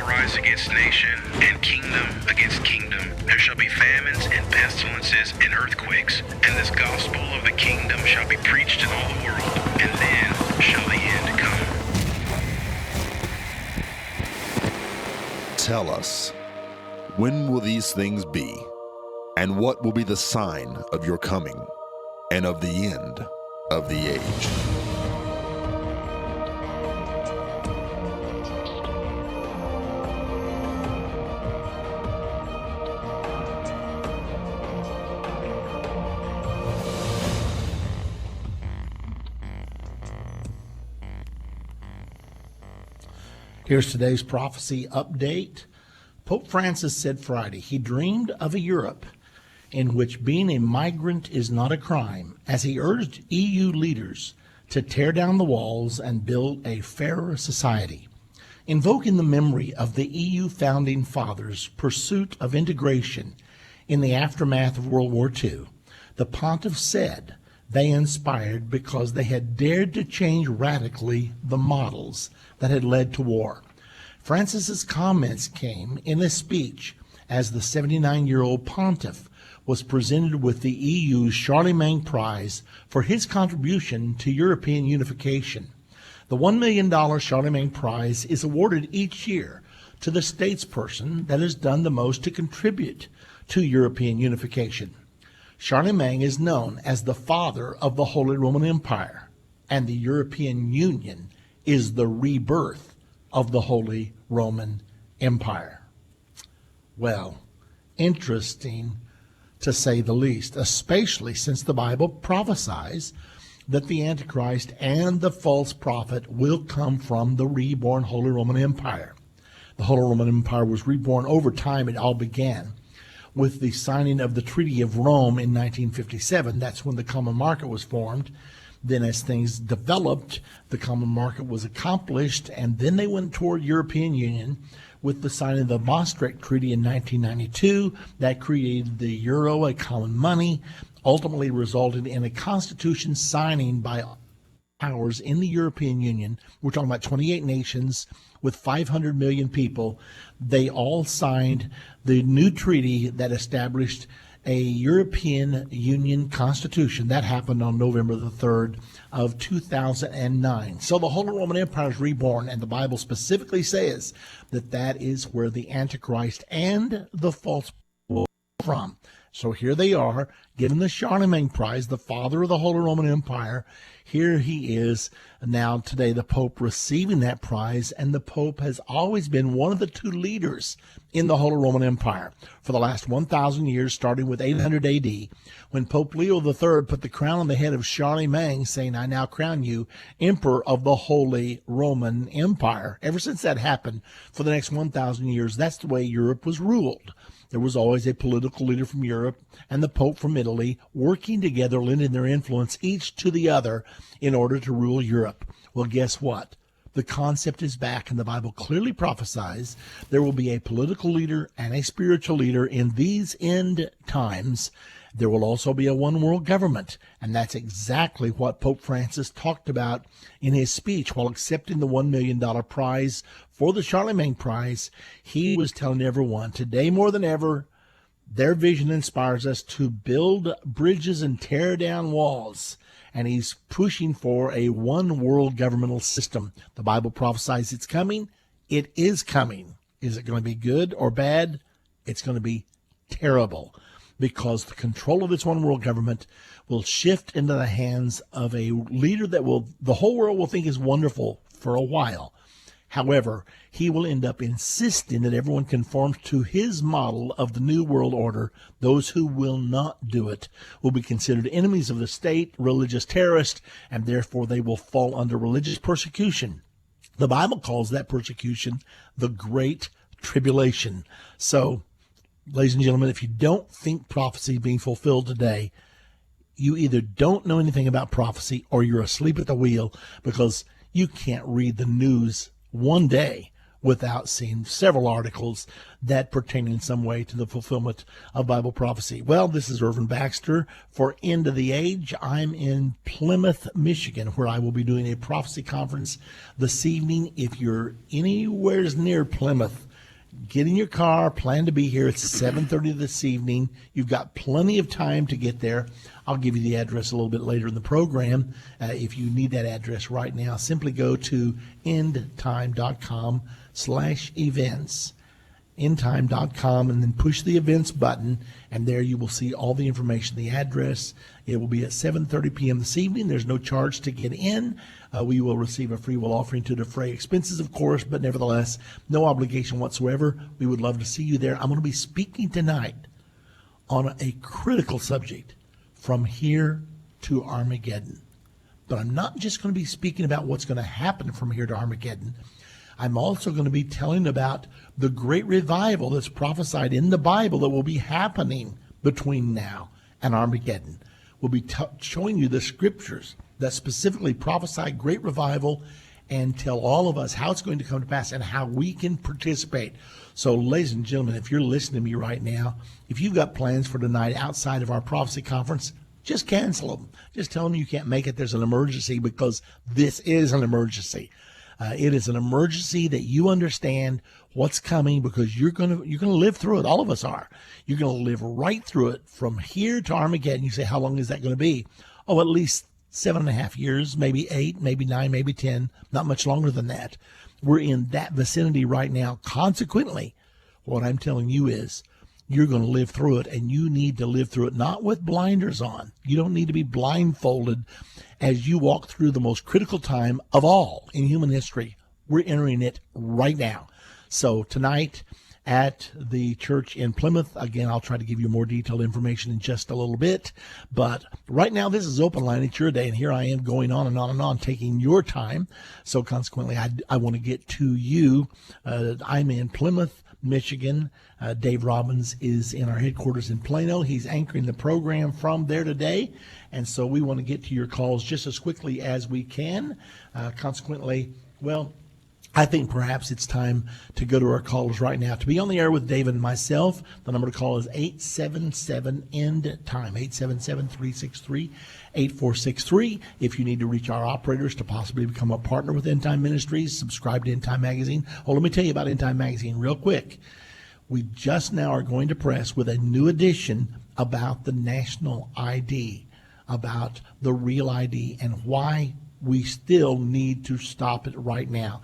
shall rise against nation, and kingdom against kingdom. There shall be famines and pestilences and earthquakes, and this gospel of the kingdom shall be preached in all the world, and then shall the end come. Tell us, when will these things be? And what will be the sign of your coming and of the end of the age? Here's today's prophecy update. Pope Francis said Friday he dreamed of a Europe in which being a migrant is not a crime, as he urged EU leaders to tear down the walls and build a fairer society. Invoking the memory of the EU founding fathers' pursuit of integration in the aftermath of World War II, the pontiff said they inspired because they had dared to change radically the models that had led to war. Francis's comments came in a speech as the 79-year-old pontiff was presented with the EU's Charlemagne Prize for his contribution to European unification. The $1 million Charlemagne Prize is awarded each year to the statesperson that has done the most to contribute to European unification. Charlemagne is known as the father of the Holy Roman Empire, and the European Union is the rebirth of the Holy Roman Empire. Well, interesting to say the least, especially since the Bible prophesies that the Antichrist and the false prophet will come from the reborn Holy Roman Empire. The Holy Roman Empire was reborn over time. It all began with the signing of the Treaty of Rome in 1957. That's when the common market was formed. Then as things developed, the common market was accomplished, and then they went toward European Union with the signing of the Maastricht Treaty in 1992. That created the euro, a common money, ultimately resulted in a constitution signing by powers in the European Union. We're talking about 28 nations with 500 million people. They all signed the new treaty that established a European Union constitution. That happened on November the 3rd of 2009. So the Holy Roman Empire is reborn, and the Bible specifically says that that is where the Antichrist and the false will come from. So here they are, given the Charlemagne Prize, the father of the Holy Roman Empire. Here he is now today, the Pope receiving that prize, and the Pope has always been one of the two leaders in the Holy Roman Empire for the last 1,000 years, starting with 800 AD, when Pope Leo III put the crown on the head of Charlemagne, saying, "I now crown you Emperor of the Holy Roman Empire." Ever since that happened, for the next 1,000 years, that's the way Europe was ruled. There was always a political leader from Europe and the Pope from Italy working together, lending their influence each to the other in order to rule Europe. Well, guess what? The concept is back, and the Bible clearly prophesies there will be a political leader and a spiritual leader in these end times. There will also be a one world government, and that's exactly what Pope Francis talked about in his speech while accepting the $1 million prize for the Charlemagne Prize. He was telling everyone, today more than ever, their vision inspires us to build bridges and tear down walls. And he's pushing for a one world governmental system. The Bible prophesies it's coming. It is coming. Is it going to be good or bad? It's going to be terrible, because the control of this one world government will shift into the hands of a leader that the whole world will think is wonderful for a while. However, he will end up insisting that everyone conforms to his model of the New World Order. Those who will not do it will be considered enemies of the state, religious terrorists, and therefore they will fall under religious persecution. The Bible calls that persecution the Great Tribulation. So, ladies and gentlemen, if you don't think prophecy is being fulfilled today, you either don't know anything about prophecy or you're asleep at the wheel, because you can't read the news one day without seeing several articles that pertain in some way to the fulfillment of Bible prophecy. Well, this is Irvin Baxter for End of the Age. I'm in Plymouth, Michigan, where I will be doing a prophecy conference this evening. If you're anywhere near Plymouth, get in your car, plan to be here. It's 7:30 this evening. You've got plenty of time to get there. I'll give you the address a little bit later in the program. If you need that address right now, simply go to endtime.com/events. endtime.com, and then push the events button, and there you will see all the information, the address. It will be at 7:30 p.m. this evening. There's no charge to get in. We will receive a free will offering to defray expenses, of course, but nevertheless, no obligation whatsoever. We would love to see you there. I'm going to be speaking tonight on a critical subject, from here to Armageddon. But I'm not just going to be speaking about what's going to happen from here to Armageddon. I'm also going to be telling about the great revival that's prophesied in the Bible that will be happening between now and Armageddon. We'll be showing you the scriptures that specifically prophesy great revival and tell all of us how it's going to come to pass and how we can participate. So, ladies and gentlemen, if you're listening to me right now, if you've got plans for tonight outside of our prophecy conference, just cancel them. Just tell them you can't make it. There's an emergency, because this is an emergency. It is an emergency that you understand what's coming, because you're gonna live through it. All of us are. You're gonna live right through it from here to Armageddon. You say, how long is that going to be? Oh, at least 7.5 years, maybe 8, maybe 9, maybe 10. Not much longer than that. We're in that vicinity right now. Consequently, what I'm telling you is, you're going to live through it, and you need to live through it not with blinders on. You don't need to be blindfolded as you walk through the most critical time of all in human history. We're entering it right now. So tonight at the church in Plymouth, again, I'll try to give you more detailed information in just a little bit. But right now, this is Open Line. It's your day, and here I am going on and on and on, taking your time. So consequently, I want to get to you. I'm in Plymouth, Michigan. Dave Robbins is in our headquarters in Plano. He's anchoring the program from there today, and so we want to get to your calls just as quickly as we can. Consequently, well, I think perhaps it's time to go to our callers right now. To be on the air with Dave and myself, the number to call is 877-END-TIME, 877-363-8463. If you need to reach our operators to possibly become a partner with Endtime Ministries, subscribe to Endtime Magazine. Oh, let me tell you about Endtime Magazine real quick. We just now are going to press with a new edition about the national ID, about the real ID, and why we still need to stop it right now.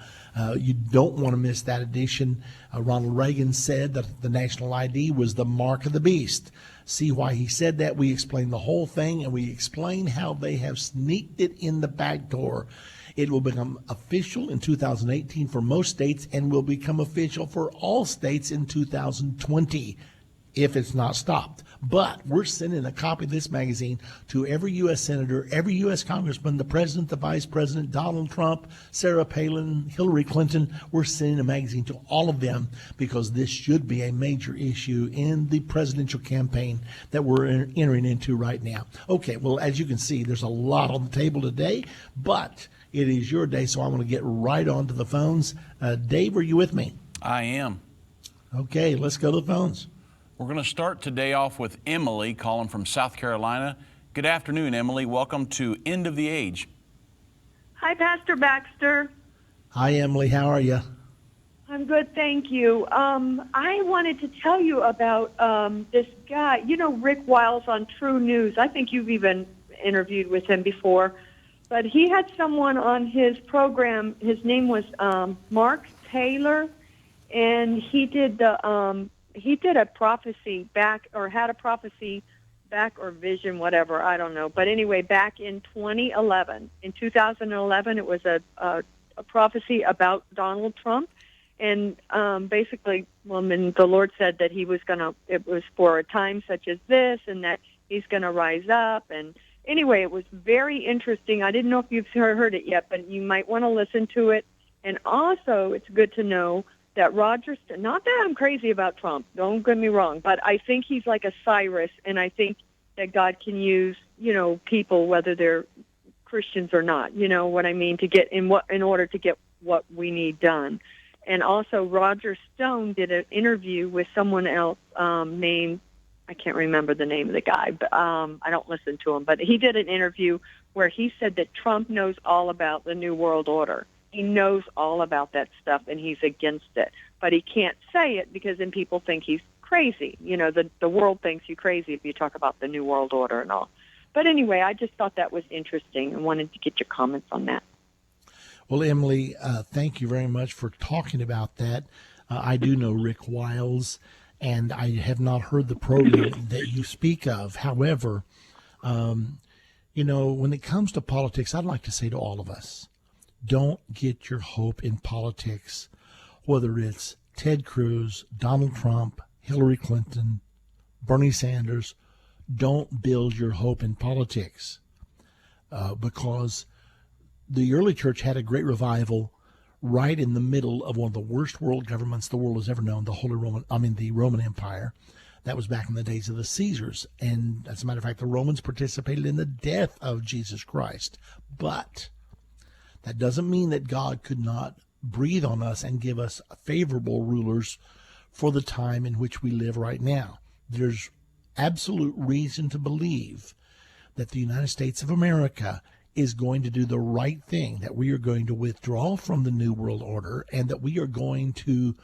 You don't want to miss that edition. Ronald Reagan said that the national ID was the mark of the beast. See why he said that. We explain the whole thing, and we explain how they have sneaked it in the back door. It will become official in 2018 for most states, and will become official for all states in 2020. If it's not stopped. But we're sending a copy of this magazine to every U.S. Senator, every U.S. Congressman, the President, the Vice President, Donald Trump, Sarah Palin, Hillary Clinton. We're sending a magazine to all of them, because this should be a major issue in the presidential campaign that we're entering into right now. Okay, well, as you can see, there's a lot on the table today, but it is your day, so I want to get right on to the phones. Dave, are you with me? I am. Okay, let's go to the phones. We're going to start today off with Emily calling from South Carolina. Good afternoon, Emily. Welcome to End of the Age. Hi, Pastor Baxter. Hi, Emily. How are you? I'm good, thank you. I wanted to tell you about this guy, Rick Wiles on True News. I think you've even interviewed with him before. But he had someone on his program. His name was Mark Taylor, and he did a prophecy back, or had a prophecy back, or vision, whatever, I don't know. But anyway, back in 2011. In 2011, it was a prophecy about Donald Trump. And basically, the Lord said that it was for a time such as this, and that he's going to rise up. And anyway, it was very interesting. I didn't know if you've heard it yet, but you might want to listen to it. And also, it's good to know that Roger, not that I'm crazy about Trump, don't get me wrong, but I think he's like a Cyrus, and I think that God can use, people, whether they're Christians or not, you know what I mean, to get in order to get what we need done. And also, Roger Stone did an interview with someone else named, I can't remember the name of the guy, but I don't listen to him, but he did an interview where he said that Trump knows all about the New World Order. He knows all about that stuff, and he's against it. but he can't say it because then people think he's crazy. You know, the world thinks you're crazy if you talk about the New World Order and all. But anyway, I just thought that was interesting and wanted to get your comments on that. Well, Emily, thank you very much for talking about that. I do know Rick Wiles, and I have not heard the program that you speak of. However, you know, when it comes to politics, I'd like to say to all of us, don't get your hope in politics, whether it's Ted Cruz, Donald Trump, Hillary Clinton, Bernie Sanders. Don't build your hope in politics because the early church had a great revival right in the middle of one of the worst world governments the world has ever known, the Roman Empire. That was back in the days of the Caesars. And as a matter of fact, the Romans participated in the death of Jesus Christ. But that doesn't mean that God could not breathe on us and give us favorable rulers for the time in which we live right now. There's absolute reason to believe that the United States of America is going to do the right thing, that we are going to withdraw from the New World Order, and that we are going to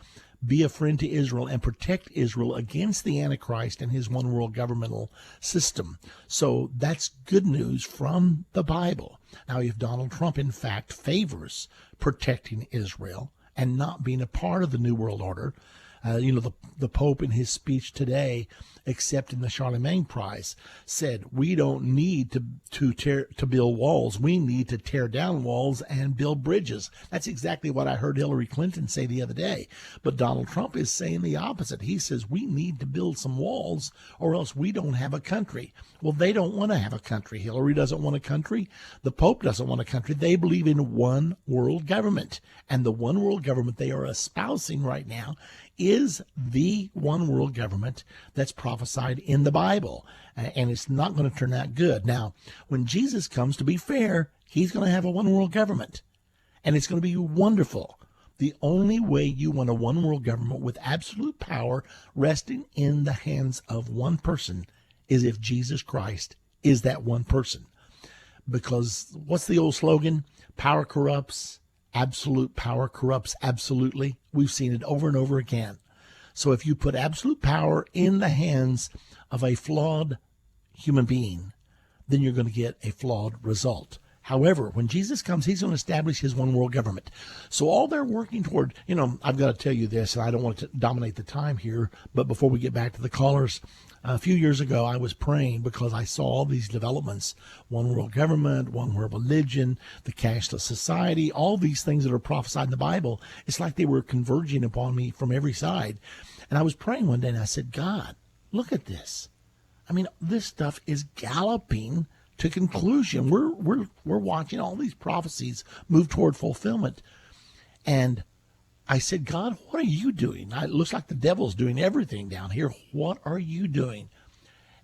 be a friend to Israel and protect Israel against the Antichrist and his one world governmental system. So that's good news from the Bible. Now, if Donald Trump, in fact, favors protecting Israel and not being a part of the New World Order, the Pope in his speech today, accepting the Charlemagne Prize, said we don't need to build walls. We need to tear down walls and build bridges. That's exactly what I heard Hillary Clinton say the other day. But Donald Trump is saying the opposite. He says we need to build some walls or else we don't have a country. Well, they don't want to have a country. Hillary doesn't want a country. The Pope doesn't want a country. They believe in one world government. And the one world government they are espousing right now is the one world government that's prophesied in the Bible. And it's not going to turn out good. Now, when Jesus comes, to be fair, he's going to have a one world government. And it's going to be wonderful. The only way you want a one world government with absolute power resting in the hands of one person is if Jesus Christ is that one person. Because what's the old slogan? Power corrupts. Absolute power corrupts absolutely. We've seen it over and over again. So if you put absolute power in the hands of a flawed human being, then you're going to get a flawed result. However, when Jesus comes, he's going to establish his one world government. So all they're working toward, I've got to tell you this, and I don't want to dominate the time here, but before we get back to the callers, a few years ago, I was praying because I saw all these developments, one world government, one world religion, the cashless society, all these things that are prophesied in the Bible. It's like they were converging upon me from every side. And I was praying one day and I said, God, look at this. I mean, this stuff is galloping to conclusion. We're watching all these prophecies move toward fulfillment. And I said, God, what are you doing? It looks like the devil's doing everything down here. What are you doing?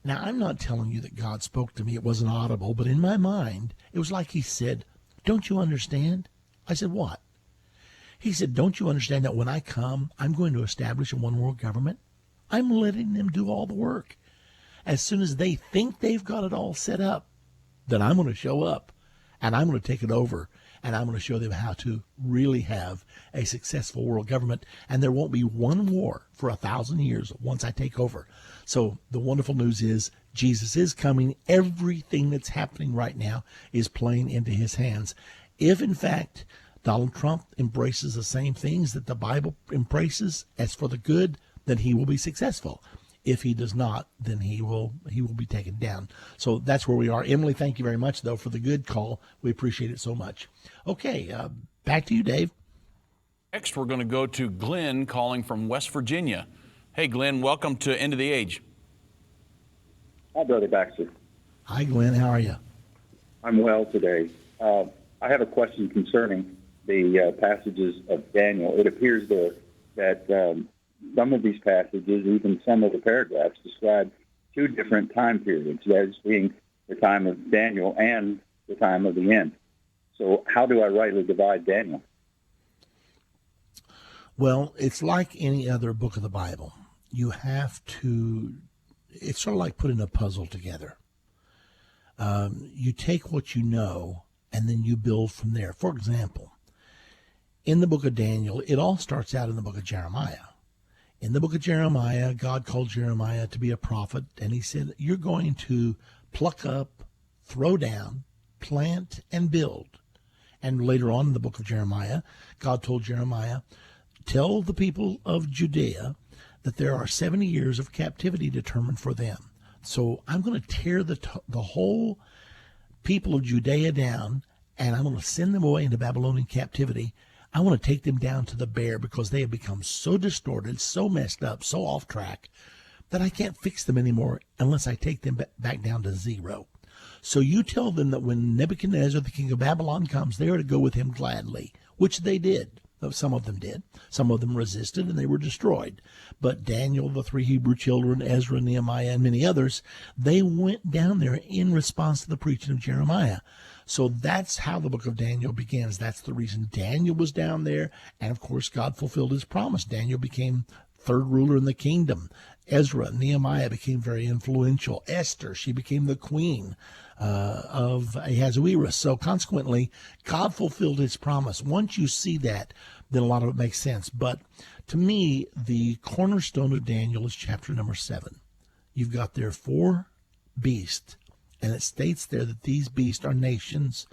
Now, I'm not telling you that God spoke to me. It wasn't audible, but in my mind, it was like he said, don't you understand? I said, what? He said, don't you understand that when I come, I'm going to establish a one world government? I'm letting them do all the work. As soon as they think they've got it all set up, then I'm going to show up and I'm going to take it over. And I'm going to show them how to really have a successful world government. And there won't be one war for 1,000 years once I take over. So the wonderful news is Jesus is coming. Everything that's happening right now is playing into his hands. If, in fact, Donald Trump embraces the same things that the Bible embraces as for the good, then he will be successful. If he does not, then he will be taken down. So that's where we are. Emily, thank you very much, though, for the good call. We appreciate it so much. Okay, back to you, Dave. Next, we're going to go to Glenn calling from West Virginia. Hey, Glenn, welcome to End of the Age. Hi, Brother Baxter. Hi, Glenn. How are you? I'm well today. I have a question concerning the passages of Daniel. It appears that some of these passages, even some of the paragraphs, describe two different time periods, as being the time of Daniel and the time of the end. So how do I rightly divide Daniel? Well, it's like any other book of the Bible. You have to, it's sort of like putting a puzzle together. You take what you know, and then you build from there. For example, in the book of Daniel, it all starts out in the book of Jeremiah. In the book of Jeremiah, God called Jeremiah to be a prophet, and he said, you're going to pluck up, throw down, plant, and build. And later on in the book of Jeremiah, God told Jeremiah, tell the people of Judea that there are 70 years of captivity determined for them. So I'm going to tear the whole people of Judea down, and I'm going to send them away into Babylonian captivity. I want to take them down to the bear because they have become so distorted, so messed up, so off track that I can't fix them anymore unless I take them back down to zero. So you tell them that when Nebuchadnezzar, the king of Babylon, comes, they are to go with him gladly, which they did. Some of them did. Some of them resisted, and they were destroyed. But Daniel, the 3 Hebrew children, Ezra, Nehemiah, and many others, they went down there in response to the preaching of Jeremiah. So that's how the book of Daniel begins. That's the reason Daniel was down there. And, of course, God fulfilled his promise. Daniel became third ruler in the kingdom. Ezra, Nehemiah became very influential. Esther, she became the queen of Ahasuerus. So consequently, God fulfilled his promise. Once you see that, then a lot of it makes sense. But to me, the cornerstone of Daniel is chapter number 7. You've got there 4 beasts, and it states there that these beasts are nations.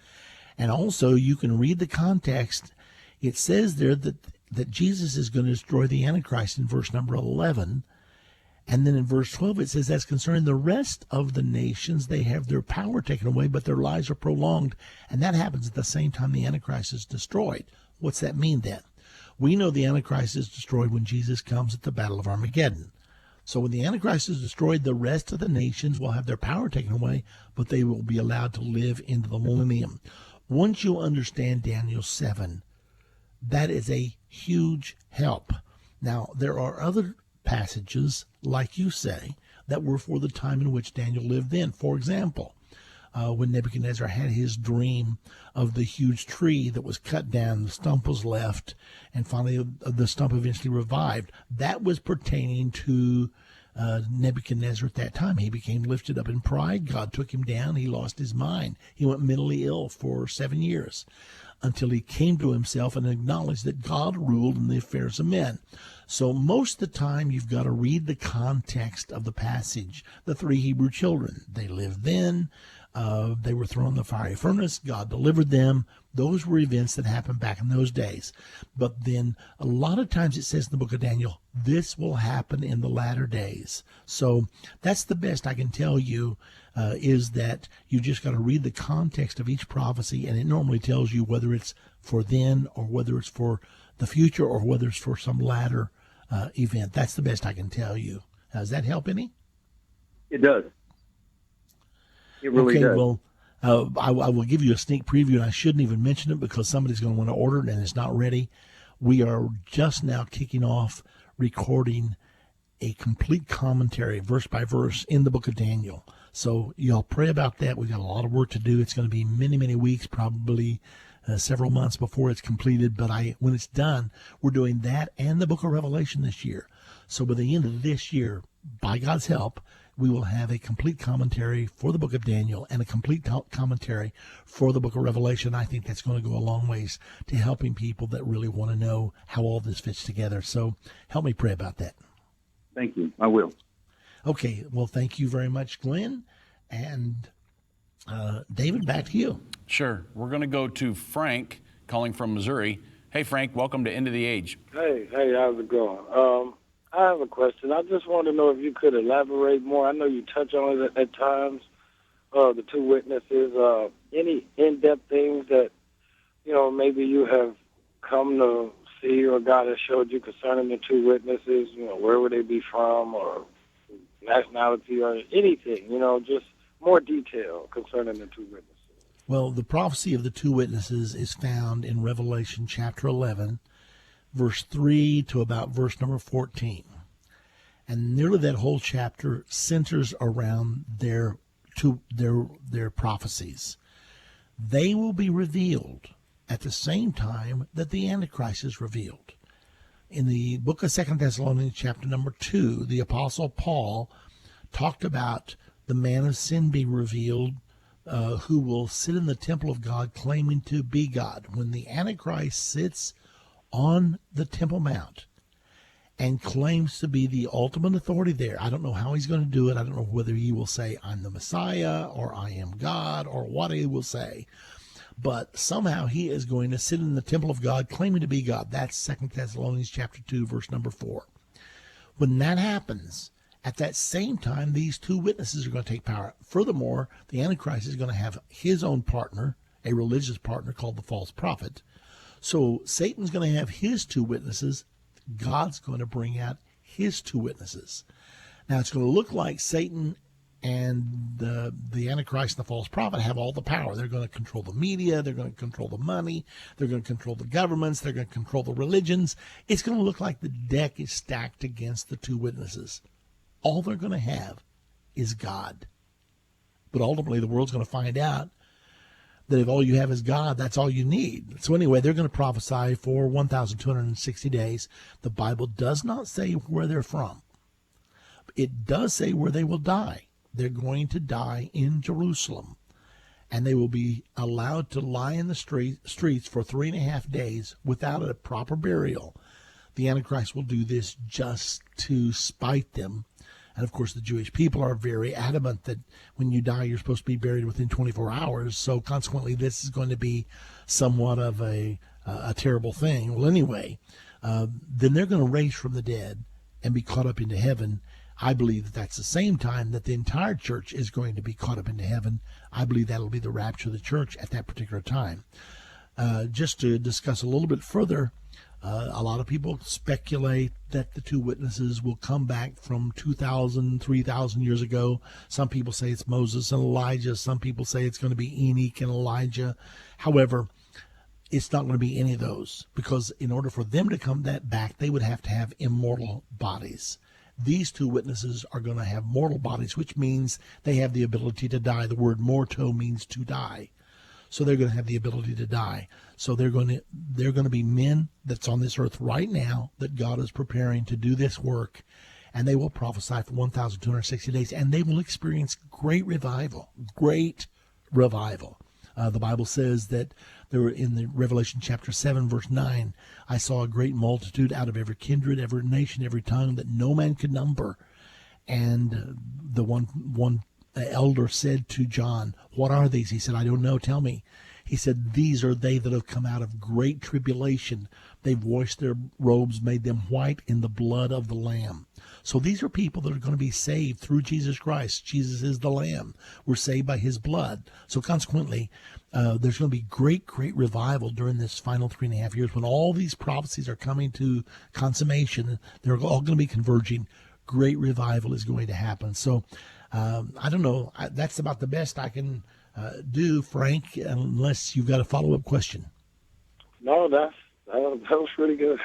And also, you can read the context. It says there that Jesus is going to destroy the Antichrist in verse number 11. And then in verse 12, it says, as concerning the rest of the nations, they have their power taken away, but their lives are prolonged. And that happens at the same time the Antichrist is destroyed. What's that mean then? We know the Antichrist is destroyed when Jesus comes at the Battle of Armageddon. So when the Antichrist is destroyed, the rest of the nations will have their power taken away, but they will be allowed to live into the millennium. Once you understand Daniel 7, that is a huge help. Now, there are other passages, like you say, that were for the time in which Daniel lived then. For example, when Nebuchadnezzar had his dream of the huge tree that was cut down, the stump was left, and finally the stump eventually revived. That was pertaining to Nebuchadnezzar at that time. He became lifted up in pride. God took him down. He lost his mind. He went mentally ill for 7 years until he came to himself and acknowledged that God ruled in the affairs of men. So most of the time, you've got to read the context of the passage. The 3 Hebrew children, they lived then. They were thrown in the fiery furnace. God delivered them. Those were events that happened back in those days. But then a lot of times it says in the book of Daniel, this will happen in the latter days. So that's the best I can tell you, is that you just got to read the context of each prophecy, and it normally tells you whether it's for then or whether it's for the future or whether it's for some latter event. That's the best I can tell you. Does that help any? It does. It really does. Well, I will give you a sneak preview, and I shouldn't even mention it because somebody's going to want to order it and it's not ready. We are just now kicking off recording a complete commentary, verse by verse, in the book of Daniel. So y'all pray about that. We've got a lot of work to do. It's going to be many, many weeks, probably several months before it's completed. But when it's done, we're doing that and the book of Revelation this year. So by the end of this year, by God's help, we will have a complete commentary for the book of Daniel and a complete commentary for the book of Revelation. I think that's going to go a long ways to helping people that really want to know how all this fits together. So help me pray about that. Thank you. I will. Okay. Well, thank you very much, Glenn. And David, back to you. Sure. We're going to go to Frank, calling from Missouri. Hey, Frank, welcome to End of the Age. Hey, how's it going? I have a question. I just want to know if you could elaborate more. I know you touch on it at times, the 2 witnesses. Any in-depth things that, maybe you have come to see or God has showed you concerning the 2 witnesses? Where would they be from, or nationality, or anything, just more detail concerning the 2 witnesses. Well, the prophecy of the 2 witnesses is found in Revelation chapter 11, verse 3 to about verse number 14. And nearly that whole chapter centers around their prophecies. They will be revealed at the same time that the Antichrist is revealed. In the book of 2 Thessalonians chapter number 2, the Apostle Paul talked about the man of sin being revealed, who will sit in the temple of God claiming to be God. When the Antichrist sits on the Temple Mount and claims to be the ultimate authority there. I don't know how he's going to do it. I don't know whether he will say, I'm the Messiah, or I am God, or what he will say. But somehow he is going to sit in the temple of God, claiming to be God. That's 2 Thessalonians chapter 2, verse number 4. When that happens, at that same time, these two witnesses are going to take power. Furthermore, the Antichrist is going to have his own partner, a religious partner called the false prophet. So Satan's going to have his two witnesses. God's going to bring out his two witnesses. Now, it's going to look like Satan and the Antichrist and the false prophet have all the power. They're going to control the media. They're going to control the money. They're going to control the governments. They're going to control the religions. It's going to look like the deck is stacked against the two witnesses. All they're going to have is God. But ultimately, the world's going to find out that if all you have is God, that's all you need. So anyway, they're going to prophesy for 1,260 days. The Bible does not say where they're from. It does say where they will die. They're going to die in Jerusalem, and they will be allowed to lie in the streets for 3.5 days without a proper burial. The Antichrist will do this just to spite them. And of course, the Jewish people are very adamant that when you die, you're supposed to be buried within 24 hours. So consequently, this is going to be somewhat of a terrible thing. Well, anyway, then they're going to raise from the dead and be caught up into heaven. I believe that that's the same time that the entire church is going to be caught up into heaven. I believe that'll be the rapture of the church at that particular time. Just to discuss a little bit further, a lot of people speculate that the two witnesses will come back from 2,000, 3,000 years ago. Some people say it's Moses and Elijah. Some people say it's going to be Enoch and Elijah. However, it's not going to be any of those, because in order for them to come back, they would have to have immortal bodies. These two witnesses are going to have mortal bodies, which means they have the ability to die. The word morto means to die. So they're going to have the ability to die. So they're going to be men that's on this earth right now that God is preparing to do this work, and they will prophesy for 1,260 days, and they will experience great revival. Great revival. The Bible says that there were in the Revelation chapter 7, verse 9, I saw a great multitude out of every kindred, every nation, every tongue that no man could number. And the one elder said to John, what are these? He said, I don't know. Tell me. He said, these are they that have come out of great tribulation. They've washed their robes, made them white in the blood of the Lamb. So these are people that are going to be saved through Jesus Christ. Jesus is the Lamb. We're saved by his blood. So consequently, there's going to be great revival during this final 3.5 years when all these prophecies are coming to consummation. They're all going to be converging. Great revival is going to happen. So I don't know. That's about the best I can do, Frank, unless you've got a follow-up question. No, that was really good.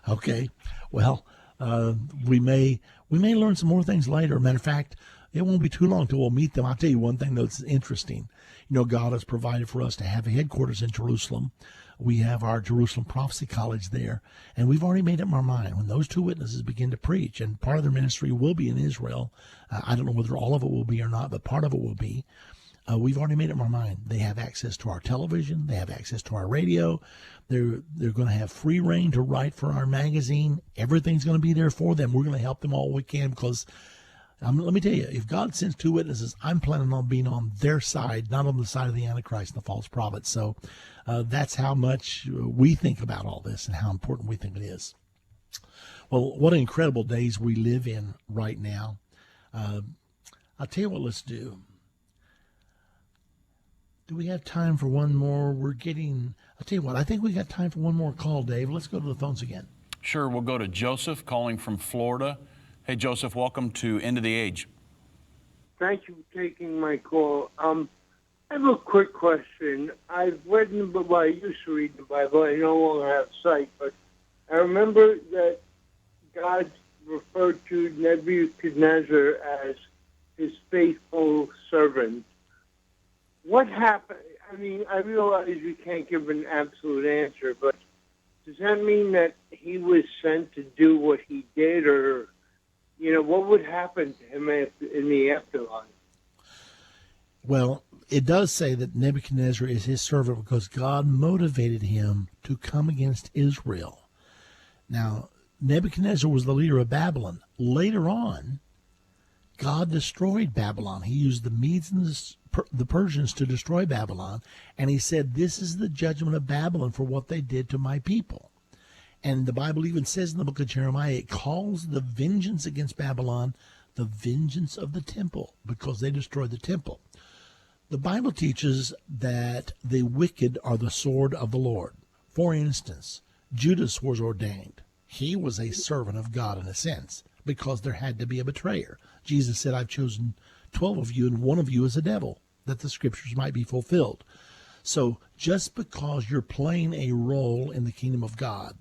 Okay. Well, we may learn some more things later. Matter of fact, it won't be too long till we'll meet them. I'll tell you one thing that's interesting. You know, God has provided for us to have a headquarters in Jerusalem. We have our Jerusalem Prophecy College there, and we've already made up our mind when those two witnesses begin to preach, and part of their ministry will be in Israel. I don't know whether all of it will be or not, but part of it will be. We've already made up our mind. They have access to our television. They have access to our radio. They're going to have free reign to write for our magazine. Everything's going to be there for them. We're going to help them all we can, because let me tell you, if God sends two witnesses, I'm planning on being on their side, not on the side of the Antichrist and the false prophet. So that's how much we think about all this and how important we think it is. Well, what incredible days we live in right now. I'll tell you what, let's do. Do we have time for one more? I'll tell you what, I think we got time for one more call, Dave. Let's go to the phones again. Sure, we'll go to Joseph calling from Florida. Hey, Joseph, welcome to End of the Age. Thank you for taking my call. I have a quick question. I've read in the Bible, I used to read the Bible, I no longer have sight, but I remember that God referred to Nebuchadnezzar as his faithful servant. What happened? I mean, I realize you can't give an absolute answer, but does that mean that he was sent to do what he did, or, what would happen to him in the afterlife? Well, it does say that Nebuchadnezzar is his servant because God motivated him to come against Israel. Now, Nebuchadnezzar was the leader of Babylon. Later on, God destroyed Babylon. He used the Medes and the Persians to destroy Babylon. And he said, this is the judgment of Babylon for what they did to my people. And the Bible even says in the book of Jeremiah, it calls the vengeance against Babylon the vengeance of the temple, because they destroyed the temple. The Bible teaches that the wicked are the sword of the Lord. For instance, Judas was ordained. He was a servant of God in a sense, because there had to be a betrayer. Jesus said, I've chosen 12 of you, and one of you is a devil, that the scriptures might be fulfilled. So just because you're playing a role in the kingdom of God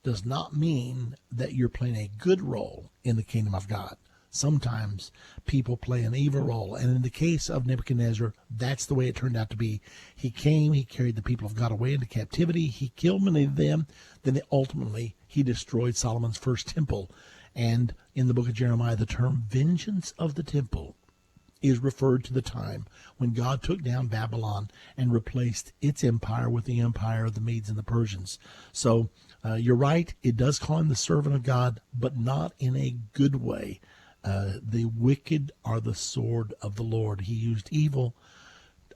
does not mean that you're playing a good role in the kingdom of God. Sometimes people play an evil role. And in the case of Nebuchadnezzar, that's the way it turned out to be. He came, he carried the people of God away into captivity. He killed many of them. Then ultimately, he destroyed Solomon's first temple. And in the book of Jeremiah, the term vengeance of the temple is referred to the time when God took down Babylon and replaced its empire with the empire of the Medes and the Persians. So you're right, it does call him the servant of God, but not in a good way. The wicked are the sword of the Lord. He used evil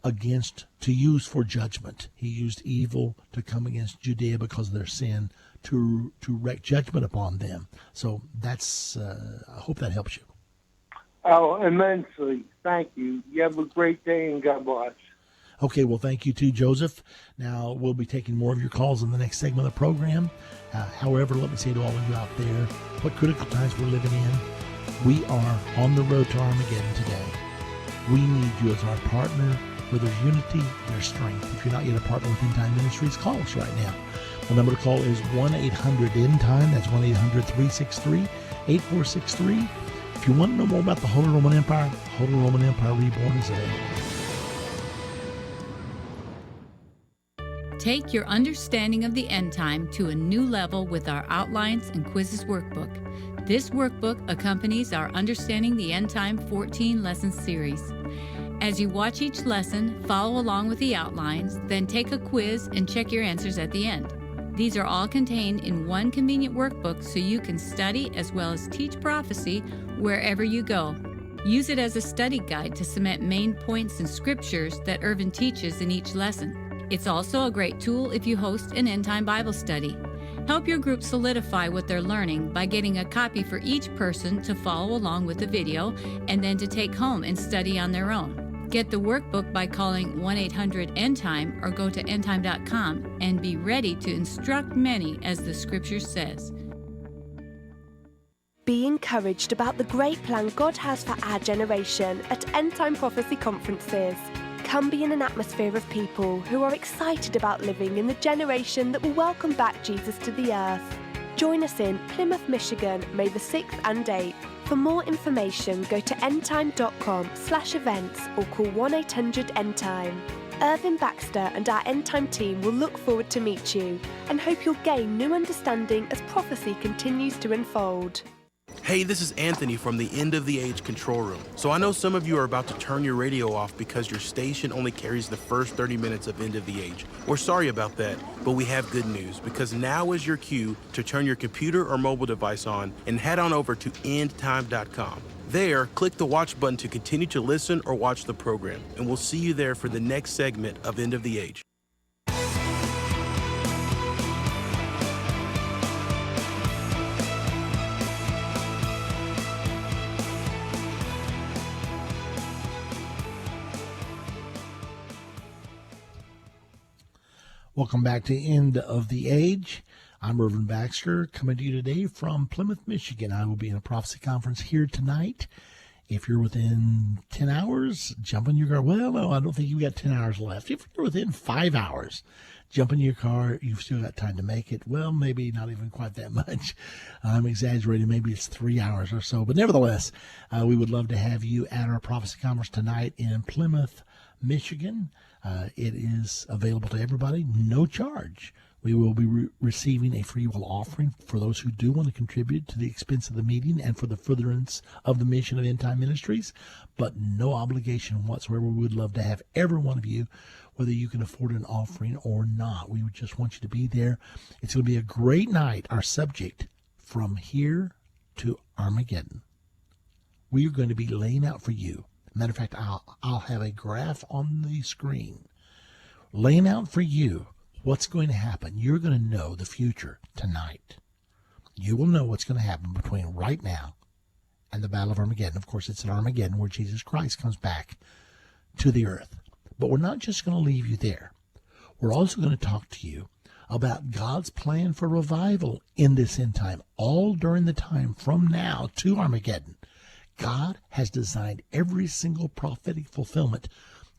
to use for judgment. He used evil to come against Judea because of their sin, to wreak judgment upon them. So that's, I hope that helps you. Oh, immensely. Thank you. You have a great day, and God bless. Okay, well, thank you too, Joseph. Now, we'll be taking more of your calls in the next segment of the program. However, let me say to all of you out there, what critical times we're living in. We are on the road to Armageddon today. We need you as our partner. Where there's unity, there's strength. If you're not yet a partner with Endtime Ministries, call us right now. The number to call is 1-800-ENDTIME. That's 1-800-363-8463. If you want to know more about the Holy Roman Empire, Holy Roman Empire Reborn is available. Take your understanding of the end time to a new level with our Outlines and Quizzes workbook. This workbook accompanies our Understanding the End Time 14 lesson series. As you watch each lesson, follow along with the outlines, then take a quiz and check your answers at the end. These are all contained in one convenient workbook so you can study as well as teach prophecy wherever you go. Use it as a study guide to cement main points and scriptures that Irvin teaches in each lesson. It's also a great tool if you host an End Time Bible study. Help your group solidify what they're learning by getting a copy for each person to follow along with the video and then to take home and study on their own. Get the workbook by calling 1-800-ENDTIME or go to endtime.com and be ready to instruct many as the scripture says. Be encouraged about the great plan God has for our generation at End Time Prophecy Conferences. Come be in an atmosphere of people who are excited about living in the generation that will welcome back Jesus to the earth. Join us in Plymouth, Michigan, May the 6th and 8th. For more information, go to endtime.com/events or call 1-800-ENDTIME. Irvin Baxter and our End Time team will look forward to meet you and hope you'll gain new understanding as prophecy continues to unfold. Hey, this is Anthony from the End of the Age Control Room. So I know some of you are about to turn your radio off because your station only carries the first 30 minutes of End of the Age. We're sorry about that, but we have good news because now is your cue to turn your computer or mobile device on and head on over to endtime.com. There, click the watch button to continue to listen or watch the program, and we'll see you there for the next segment of End of the Age. Welcome back to End of the Age. I'm Irvin Baxter, coming to you today from Plymouth, Michigan. I will be in a prophecy conference here tonight. If you're within 10 hours, jump in your car. Well, no, I don't think you've got 10 hours left. If you're within 5 hours, jump in your car. You've still got time to make it. Well, maybe not even quite that much. I'm exaggerating. Maybe it's 3 hours or so. But nevertheless, we would love to have you at our prophecy conference tonight in Plymouth, Michigan. It is available to everybody, no charge. We will be receiving a free will offering for those who do want to contribute to the expense of the meeting and for the furtherance of the mission of Endtime Ministries, but no obligation whatsoever. We would love to have every one of you, whether you can afford an offering or not. We would just want you to be there. It's going to be a great night. Our subject, From Here to Armageddon. We are going to be laying out for you. Matter of fact, I'll have a graph on the screen laying out for you what's going to happen. You're going to know the future tonight. You will know what's going to happen between right now and the Battle of Armageddon. Of course, it's at Armageddon where Jesus Christ comes back to the earth. But we're not just going to leave you there. We're also going to talk to you about God's plan for revival in this end time, all during the time from now to Armageddon. God has designed every single prophetic fulfillment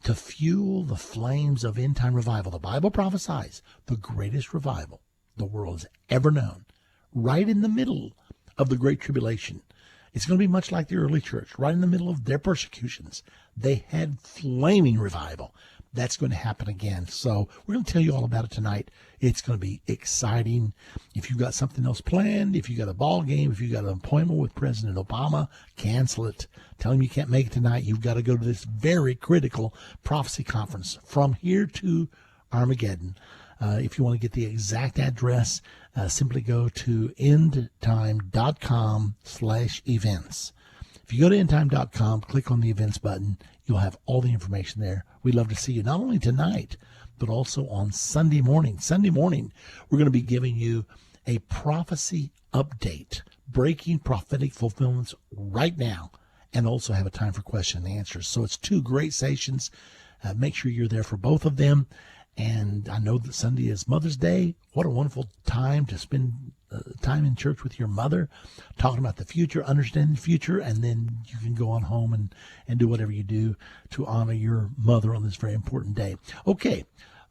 to fuel the flames of end-time revival. The Bible prophesies the greatest revival the world has ever known, right in the middle of the Great Tribulation. It's going to be much like the early church, right in the middle of their persecutions. They had flaming revival. That's going to happen again. So we're going to tell you all about it tonight. It's going to be exciting. If you've got something else planned, if you've got a ball game, if you've got an appointment with President Obama, cancel it. Tell him you can't make it tonight. You've got to go to this very critical prophecy conference, From Here to Armageddon. If you want to get the exact address, simply go to endtime.com/events. If you go to endtime.com, click on the events button, you'll have all the information there. We'd love to see you not only tonight, but also on Sunday morning. Sunday morning, we're going to be giving you a prophecy update, breaking prophetic fulfillments right now, and also have a time for question and answers. So it's two great sessions. Make sure you're there for both of them. And I know that Sunday is Mother's Day. What a wonderful time to spend time in church with your mother, talking about the future, understanding the future, and then you can go on home and do whatever you do to honor your mother on this very important day. Okay,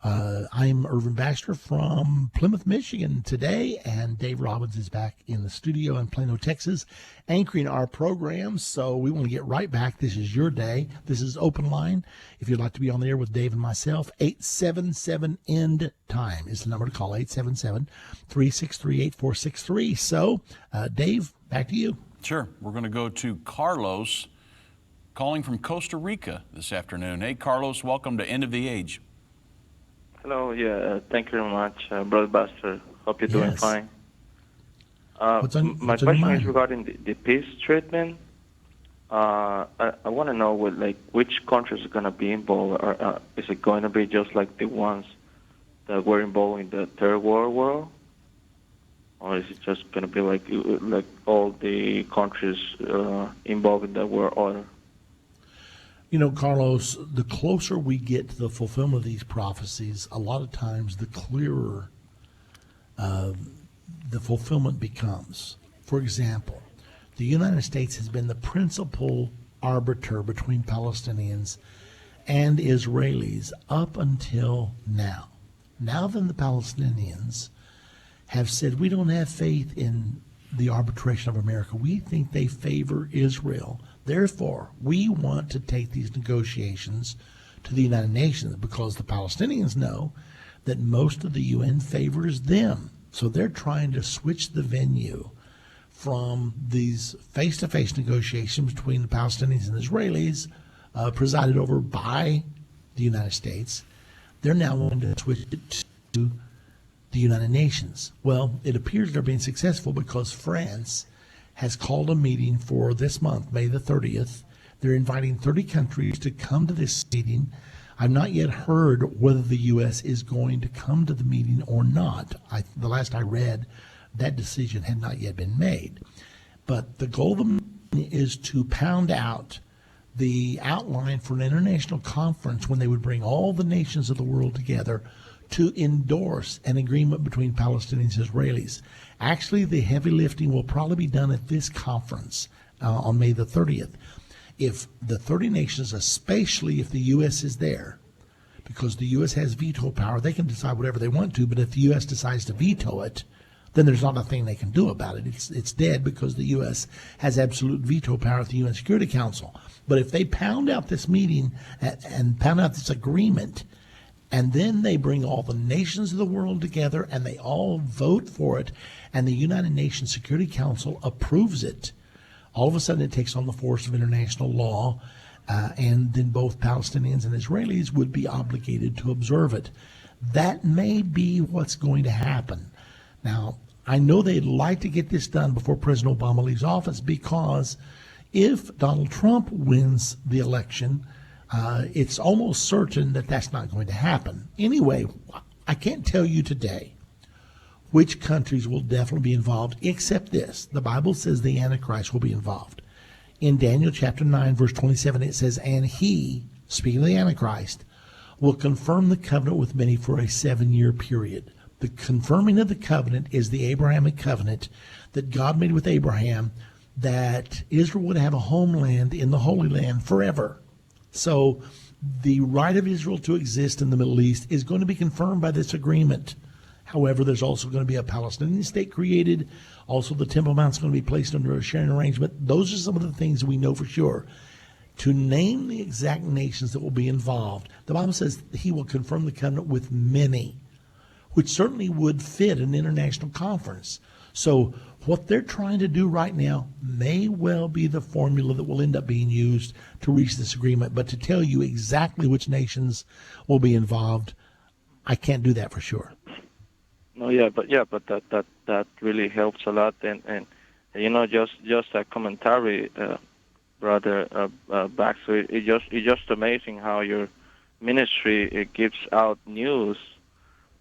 I'm Irvin Baxter from Plymouth, Michigan today, and Dave Robbins is back in the studio in Plano, Texas, anchoring our program. So we want to get right back. This is your day. This is Open Line. If you'd like to be on the air with Dave and myself, 877-END-TIME is the number to call, 877-363-8463. So, Dave, back to you. Sure. We're going to go to Carlos calling from Costa Rica this afternoon. Hey, Carlos, welcome to End of the Age. Hello, thank you very much, Brother Baxter. Hope you're doing fine. My question is regarding the peace treatment. I want to know which countries are going to be involved. Or, is it going to be just like the ones that were involved in the Third World War? Or is it just going to be like all the countries involved in the war order? You know, Carlos, the closer we get to the fulfillment of these prophecies, a lot of times the clearer the fulfillment becomes. For example, the United States has been the principal arbiter between Palestinians and Israelis up until now. Now then, the Palestinians have said, we don't have faith in the arbitration of America. We think they favor Israel. Therefore, we want to take these negotiations to the United Nations because the Palestinians know that most of the UN favors them. So they're trying to switch the venue from these face-to-face negotiations between the Palestinians and Israelis, presided over by the United States. They're now wanting to switch it to the United Nations. Well, it appears they're being successful because France has called a meeting for this month, May the 30th. They're inviting 30 countries to come to this meeting. I've not yet heard whether the U.S. is going to come to the meeting or not. The last I read, that decision had not yet been made. But the goal of the meeting is to pound out the outline for an international conference when they would bring all the nations of the world together to endorse an agreement between Palestinians and Israelis. Actually, the heavy lifting will probably be done at this conference on May the 30th. If the 30 nations, especially if the U.S. is there, because the U.S. has veto power, they can decide whatever they want to, but if the U.S. decides to veto it, then there's not a thing they can do about it. It's dead because the U.S. has absolute veto power at the UN Security Council. But if they pound out this meeting and pound out this agreement, And then they bring all the nations of the world together and they all vote for it. And the United Nations Security Council approves it. All of a sudden it takes on the force of international law. And then both Palestinians and Israelis would be obligated to observe it. That may be what's going to happen. Now, I know they'd like to get this done before President Obama leaves office, because if Donald Trump wins the election, it's almost certain that that's not going to happen. Anyway, I can't tell you today which countries will definitely be involved, except this. The Bible says the Antichrist will be involved. In Daniel chapter 9, verse 27, it says, and he, speaking of the Antichrist, will confirm the covenant with many for a 7-year period. The confirming of the covenant is the Abrahamic covenant that God made with Abraham, that Israel would have a homeland in the Holy Land forever. So the right of Israel to exist in the Middle East is going to be confirmed by this agreement. However, there's also going to be a Palestinian state created. Also, the Temple Mount's going to be placed under a sharing arrangement. Those are some of the things we know for sure. To name the exact nations that will be involved, the Bible says he will confirm the covenant with many, which certainly would fit an international conference. So what they're trying to do right now may well be the formula that will end up being used to reach this agreement. But to tell you exactly which nations will be involved, I can't do that for sure. No, but that really helps a lot. And you know, just a commentary, Brother Baxter. It's just amazing how your ministry gives out news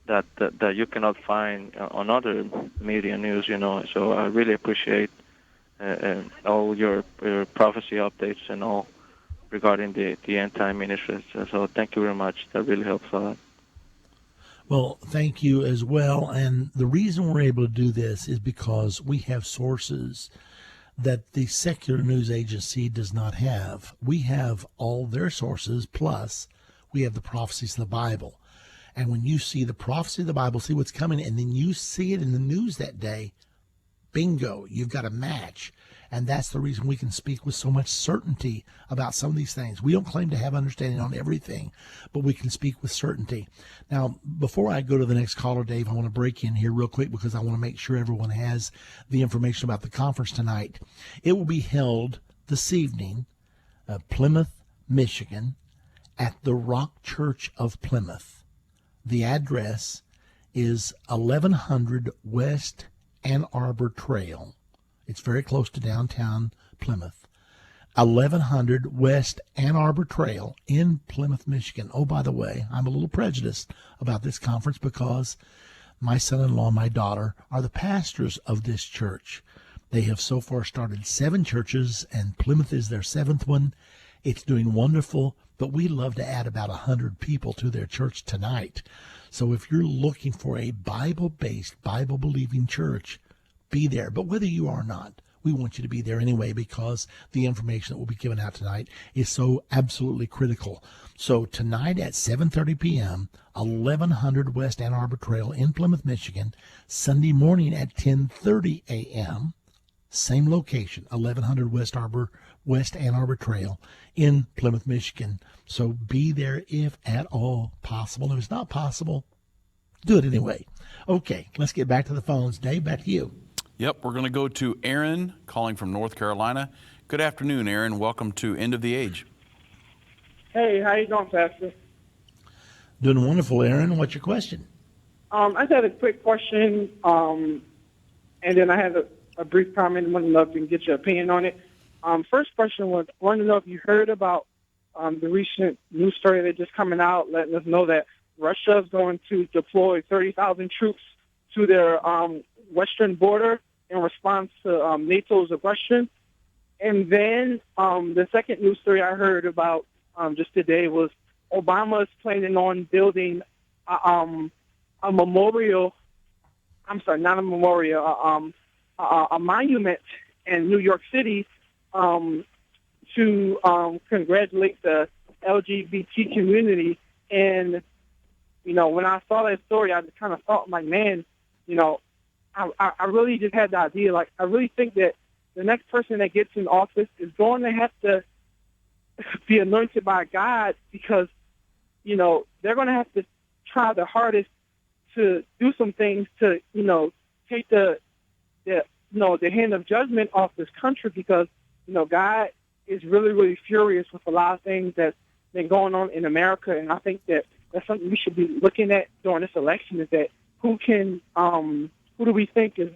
that you cannot find on other media news, you know. So I really appreciate all your prophecy updates and all regarding the Endtime Ministries. So thank you very much. That really helps a lot. Well, thank you as well. And the reason we're able to do this is because we have sources that the secular news agency does not have. We have all their sources, plus we have the prophecies of the Bible. And when you see the prophecy of the Bible, see what's coming, and then you see it in the news that day, bingo, you've got a match. And that's the reason we can speak with so much certainty about some of these things. We don't claim to have understanding on everything, but we can speak with certainty. Now, before I go to the next caller, Dave, I want to break in here real quick because I want to make sure everyone has the information about the conference tonight. It will be held this evening, Plymouth, Michigan, at the Rock Church of Plymouth. The address is 1100 West Ann Arbor Trail. It's very close to downtown Plymouth. 1100 West Ann Arbor Trail in Plymouth, Michigan. Oh, by the way, I'm a little prejudiced about this conference because my son-in-law and my daughter are the pastors of this church. They have so far started 7 churches, and Plymouth is their 7th one. It's doing wonderful, but we love to add about 100 people to their church tonight. So if you're looking for a Bible-based, Bible-believing church, be there. But whether you are not, we want you to be there anyway because the information that will be given out tonight is so absolutely critical. So tonight at 7:30 p.m., 1100 West Ann Arbor Trail in Plymouth, Michigan. Sunday morning at 10:30 a.m., same location, 1100 West Ann Arbor Trail in Plymouth, Michigan. So be there if at all possible. If it's not possible, do it anyway. Okay, let's get back to the phones. Dave, back to you. Yep, we're going to go to Aaron calling from North Carolina. Good afternoon, Aaron. Welcome to End of the Age. Hey, how you doing, Pastor? Doing wonderful, Aaron. What's your question? I just had a quick question, and then I had a brief comment. I wanted to know if you can get your opinion on it. First question was, I wanted to know if you heard about the recent news story that's just coming out, letting us know that Russia is going to deploy 30,000 troops to their western border in response to NATO's aggression. And then the second news story I heard about just today was Obama is planning on building a memorial. I'm sorry, not a memorial, a monument in New York City to congratulate the LGBT community. And, you know, when I saw that story, I just kind of thought, like, man, you know, I really just had the idea, like, I really think that the next person that gets in office is going to have to be anointed by God because, you know, they're going to have to try the hardest to do some things to, take the hand of judgment off this country, because, God is really, really furious with a lot of things that's been going on in America. And I think that that's something we should be looking at during this election, is that who do we think is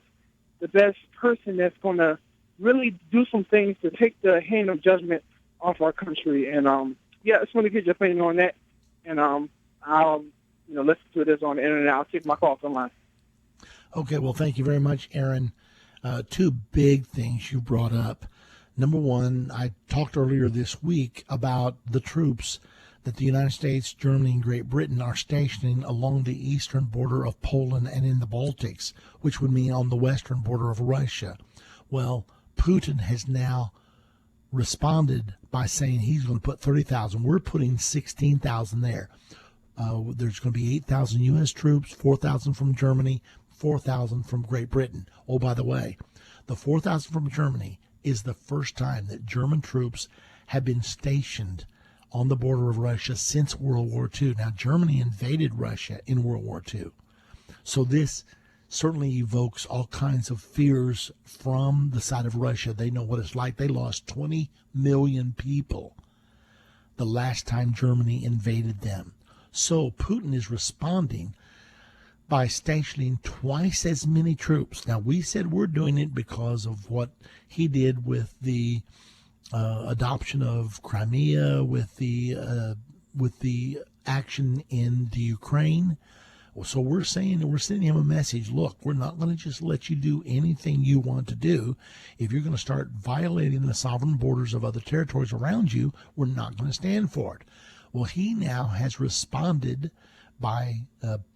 the best person that's going to really do some things to take the hand of judgment off our country. And, I just want to get your opinion on that. And I'll, listen to this on the internet. I'll take my calls online. Okay, well, thank you very much, Aaron. Two big things you brought up. Number one, I talked earlier this week about the troops that the United States, Germany, and Great Britain are stationing along the eastern border of Poland and in the Baltics, which would mean on the western border of Russia. Well, Putin has now responded by saying he's going to put 30,000. We're putting 16,000 there. There's going to be 8,000 U.S. troops, 4,000 from Germany, 4,000 from Great Britain. Oh, by the way, the 4,000 from Germany is the first time that German troops have been stationed on the border of Russia since World War II. Now, Germany invaded Russia in World War II. So this certainly evokes all kinds of fears from the side of Russia. They know what it's like. They lost 20 million people the last time Germany invaded them. So Putin is responding by stationing twice as many troops. Now, we said we're doing it because of what he did with the adoption of Crimea, with the action in the Ukraine. So we're saying, we're sending him a message. Look, we're not going to just let you do anything you want to do. If you're going to start violating the sovereign borders of other territories around you, we're not going to stand for it. Well, he now has responded by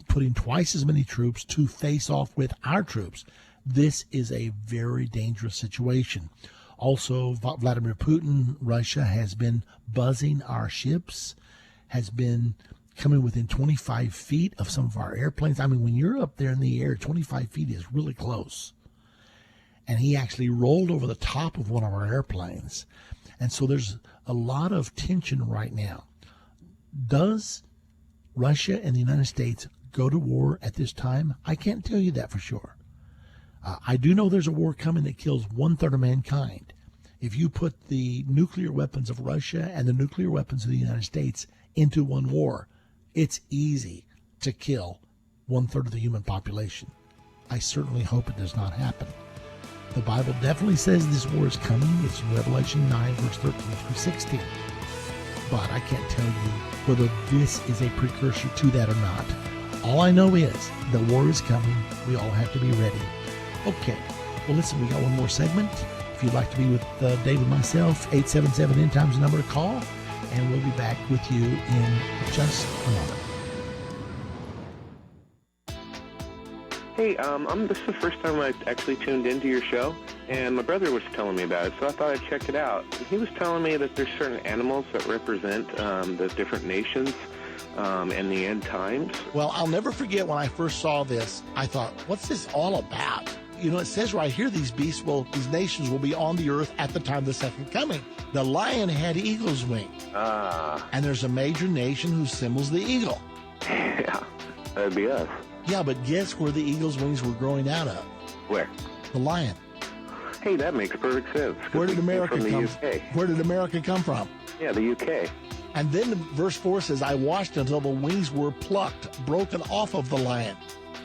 putting twice as many troops to face off with our troops. This is a very dangerous situation. Also, Vladimir Putin, Russia, has been buzzing our ships, has been coming within 25 feet of some of our airplanes. I mean, when you're up there in the air, 25 feet is really close. And he actually rolled over the top of one of our airplanes. And so there's a lot of tension right now. Does Russia and the United States go to war at this time? I can't tell you that for sure. I do know there's a war coming that kills 1/3 of mankind. If you put the nuclear weapons of Russia and the nuclear weapons of the United States into one war, it's easy to kill 1/3 of the human population. I certainly hope it does not happen. The Bible definitely says this war is coming. It's in Revelation 9, verse 13 through 16. But I can't tell you whether this is a precursor to that or not. All I know is the war is coming. We all have to be ready. Okay. Well, listen, we got one more segment. If you'd like to be with Dave and myself, 877 Endtime's the number to call, and we'll be back with you in just a moment. Hey, this is the first time I actually tuned into your show, and my brother was telling me about it, so I thought I'd check it out. He was telling me that there's certain animals that represent the different nations and the end times. Well, I'll never forget when I first saw this, I thought, what's this all about? You know, it says right here, these nations will be on the earth at the time of the second coming. The lion had eagle's wings. And there's a major nation who symbols the eagle. Yeah, that'd be us. Yeah, but guess where the eagle's wings were growing out of? Where? The lion. Hey, that makes perfect sense. Where did America from the come UK. Where did America come from? Yeah, the UK. And then verse 4 says, I watched until the wings were plucked, broken off of the lion.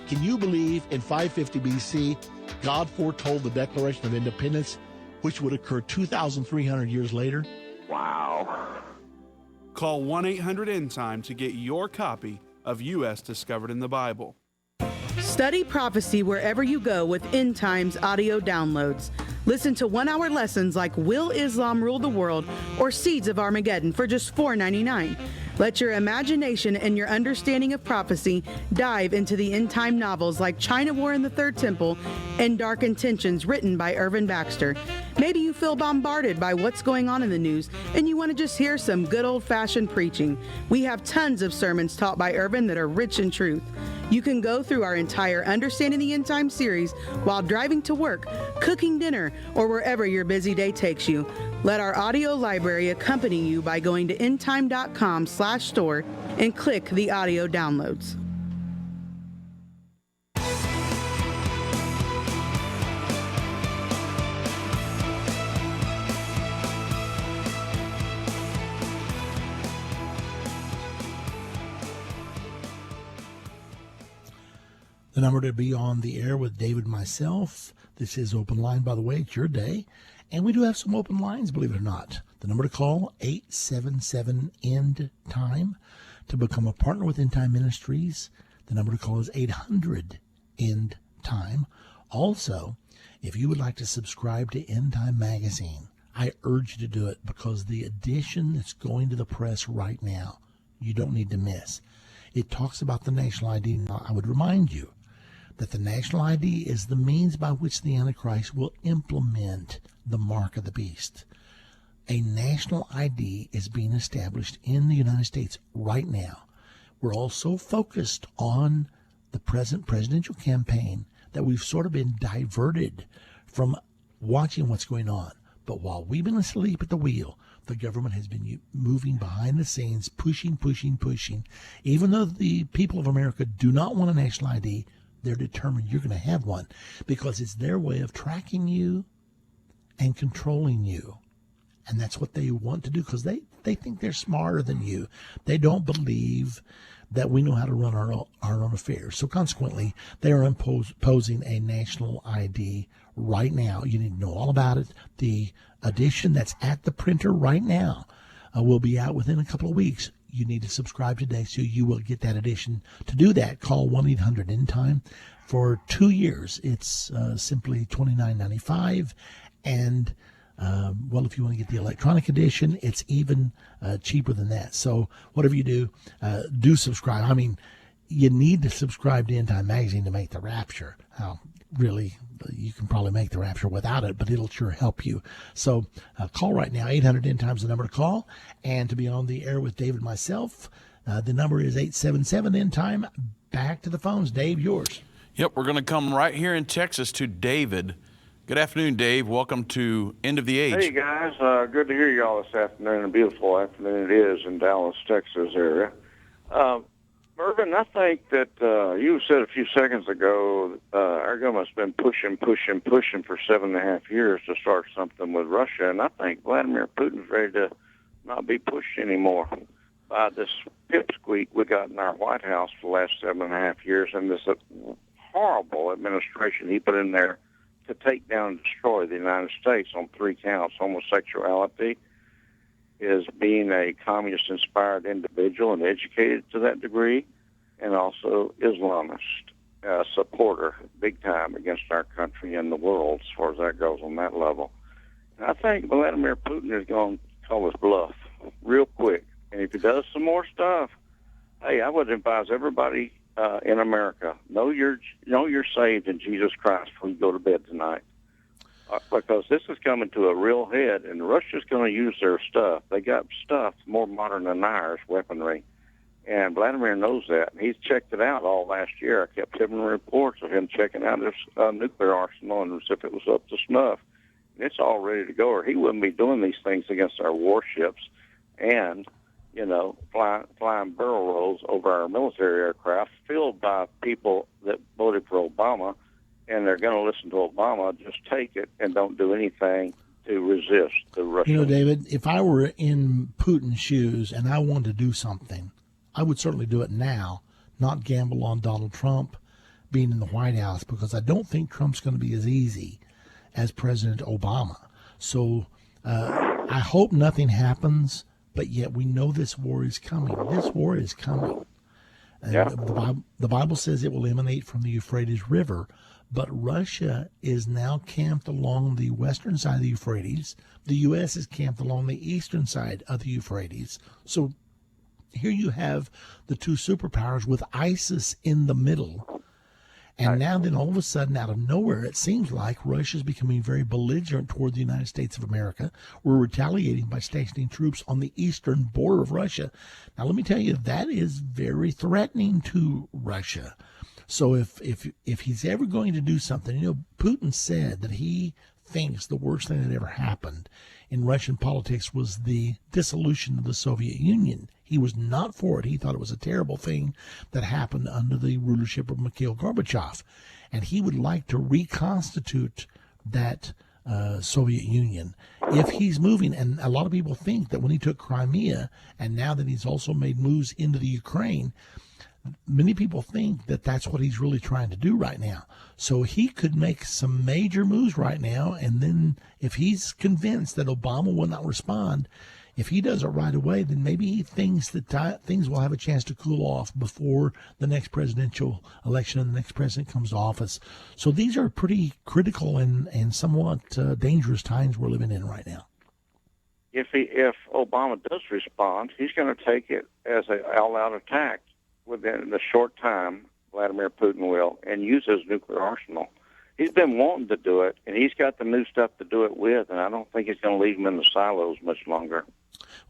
Can you believe in 550 BC, God foretold the Declaration of Independence, which would occur 2,300 years later? Wow. Call 1-800-ENDTIME to get your copy of U.S. Discovered in the Bible. Study prophecy wherever you go with End Times audio downloads. Listen to 1-hour lessons like Will Islam Rule the World or Seeds of Armageddon for just $4.99. Let your imagination and your understanding of prophecy dive into the end time novels like China War in the Third Temple and Dark Intentions written by Irvin Baxter. Maybe you feel bombarded by what's going on in the news and you want to just hear some good old-fashioned preaching. We have tons of sermons taught by Irvin that are rich in truth. You can go through our entire Understanding the End Time series while driving to work, cooking dinner, or wherever your busy day takes you. Let our audio library accompany you by going to endtime.com/store and click the audio downloads. The number to be on the air with David and myself. This is Open Line, by the way. It's your day. And we do have some open lines, believe it or not. The number to call, 877-END-TIME. To become a partner with Endtime Ministries, the number to call is 800-END-TIME. Also, if you would like to subscribe to Endtime Magazine, I urge you to do it because the edition that's going to the press right now, you don't need to miss. It talks about the national ID. Now, I would remind you that the national ID is the means by which the Antichrist will implement the mark of the beast. A national ID is being established in the United States right now. We're all so focused on the present presidential campaign that we've sort of been diverted from watching what's going on. But while we've been asleep at the wheel, the government has been moving behind the scenes, pushing. Even though the people of America do not want a national ID, they're determined you're going to have one because it's their way of tracking you and controlling you. And that's what they want to do because they think they're smarter than you. They don't believe that we know how to run our own affairs. So consequently, they are imposing a national ID right now. You need to know all about it. The edition that's at the printer right now will be out within a couple of weeks. You need to subscribe today so you will get that edition. To do that, call 1-800-END-TIME. For 2 years, it's simply $29.95. And, if you want to get the electronic edition, it's even cheaper than that. So whatever you do, do subscribe. I mean, you need to subscribe to Endtime Magazine to make the rapture. Really, you can probably make the rapture without it, but it'll sure help you. So call right now. 800-END-TIME is the number to call. And to be on the air with David and myself, the number is 877-END-TIME. Back to the phones. Dave, yours. Yep, we're going to come right here in Texas to David. Good afternoon, Dave. Welcome to End of the Age. Hey, guys. Good to hear y'all this afternoon. A beautiful afternoon it is in Dallas, Texas area. Irvin, I think that you said a few seconds ago our government's been pushing for 7.5 years to start something with Russia, and I think Vladimir Putin's ready to not be pushed anymore by this pipsqueak we got in our White House for the last 7.5 years and this horrible administration he put in there to take down and destroy the United States on 3 counts: homosexuality, is being a communist-inspired individual and educated to that degree, and also Islamist supporter, big time against our country and the world as far as that goes on that level. And I think Vladimir Putin is going to call his bluff real quick. And if he does some more stuff, hey, I would advise everybody in America, know you're saved in Jesus Christ before you go to bed tonight. Because this is coming to a real head, and Russia's going to use their stuff. They got stuff more modern than ours, weaponry. And Vladimir knows that. And he's checked it out all last year. I kept giving reports of him checking out his nuclear arsenal and as if it was up to snuff. And it's all ready to go, or he wouldn't be doing these things against our warships and, flying barrel rolls over our military aircraft filled by people that voted for Obama, and they're going to listen to Obama. Just take it and don't do anything to resist the Russians. David, if I were in Putin's shoes and I wanted to do something, I would certainly do it now, not gamble on Donald Trump being in the White House, because I don't think Trump's going to be as easy as President Obama. So I hope nothing happens, but yet we know this war is coming. This war is coming. Yeah. The Bible says it will emanate from the Euphrates River, but Russia is now camped along the western side of the Euphrates. The U.S. is camped along the eastern side of the Euphrates. So here you have the two superpowers with ISIS in the middle. And now then all of a sudden, out of nowhere, it seems like Russia's becoming very belligerent toward the United States of America. We're retaliating by stationing troops on the eastern border of Russia. Now, let me tell you, that is very threatening to Russia. So if he's ever going to do something, Putin said that he thinks the worst thing that ever happened in Russian politics was the dissolution of the Soviet Union. He was not for it. He thought it was a terrible thing that happened under the rulership of Mikhail Gorbachev. And he would like to reconstitute that Soviet Union. If he's moving, and a lot of people think that when he took Crimea, and now that he's also made moves into the Ukraine, many people think that that's what he's really trying to do right now. So he could make some major moves right now, and then if he's convinced that Obama will not respond, if he does it right away, then maybe he thinks that things will have a chance to cool off before the next presidential election and the next president comes to office. So these are pretty critical and somewhat dangerous times we're living in right now. If Obama does respond, he's going to take it as an all-out attack within the short time Vladimir Putin will, and use his nuclear arsenal. He's been wanting to do it, and he's got the new stuff to do it with, and I don't think he's going to leave them in the silos much longer.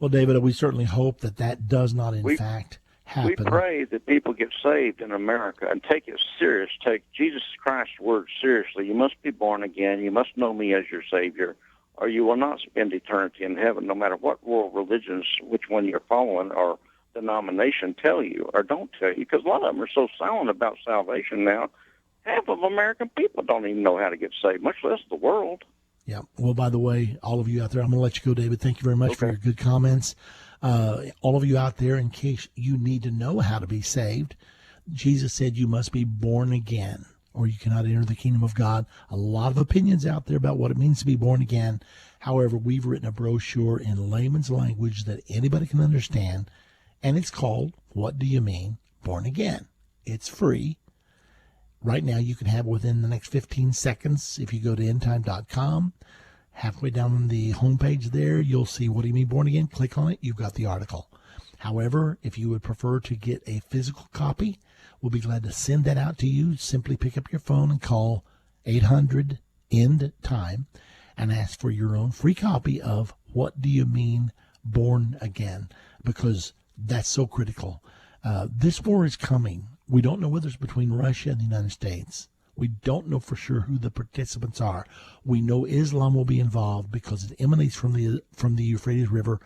Well, David, we certainly hope that does not, in fact, happen. We pray that people get saved in America and take it serious. Take Jesus Christ's word seriously. You must be born again. You must know me as your Savior, or you will not spend eternity in heaven, no matter what world religions, which one you're following, or denomination tell you or don't tell you, because a lot of them are so silent about salvation now. Half of American people don't even know how to get saved, much less the world. Yeah. Well, by the way, all of you out there, I'm going to let you go, David. Thank you very much for your good comments. All of you out there, in case you need to know how to be saved, Jesus said you must be born again, or you cannot enter the kingdom of God. A lot of opinions out there about what it means to be born again. However, we've written a brochure in layman's language that anybody can understand, and it's called What Do You Mean Born Again? It's free. Right now, you can have it within the next 15 seconds. If you go to endtime.com, halfway down on the homepage there, you'll see What Do You Mean Born Again? Click on it. You've got the article. However, if you would prefer to get a physical copy, we'll be glad to send that out to you. Simply pick up your phone and call 800-END-TIME and ask for your own free copy of What Do You Mean Born Again? Because that's so critical. This war is coming. We don't know whether it's between Russia and the United States. We don't know for sure who the participants are. We know Islam will be involved because it emanates from the Euphrates River,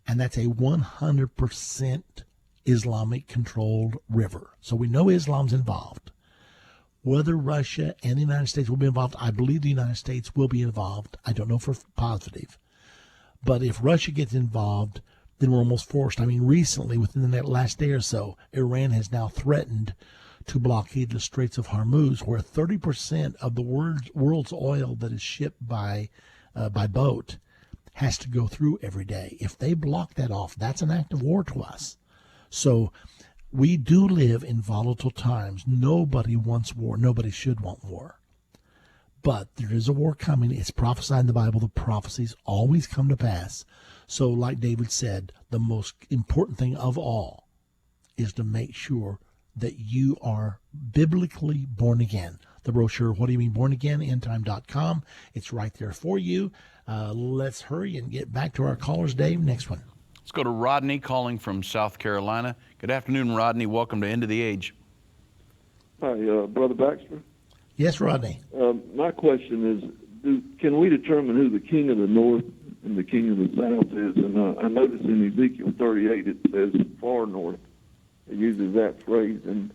and that's a 100% Islamic-controlled river. So we know Islam's involved. Whether Russia and the United States will be involved, I believe the United States will be involved. I don't know for positive. But if Russia gets involved, then we're almost forced. I mean, recently, within the last day or so, Iran has now threatened to blockade the Straits of Hormuz, where 30% of the world's oil that is shipped by boat has to go through every day. If they block that off, that's an act of war to us. So we do live in volatile times. Nobody wants war. Nobody should want war. But there is a war coming. It's prophesied in the Bible. The prophecies always come to pass. So like David said, the most important thing of all is to make sure that you are biblically born again. The brochure, What Do You Mean Born Again? Endtime.com. It's right there for you. Let's hurry and get back to our callers, Dave. Next one. Let's go to Rodney calling from South Carolina. Good afternoon, Rodney. Welcome to End of the Age. Hi, Brother Baxter. Yes, Rodney. My question is, can we determine who the king of the north and the king of the south is? And I noticed in Ezekiel 38 it says far north. It uses that phrase. And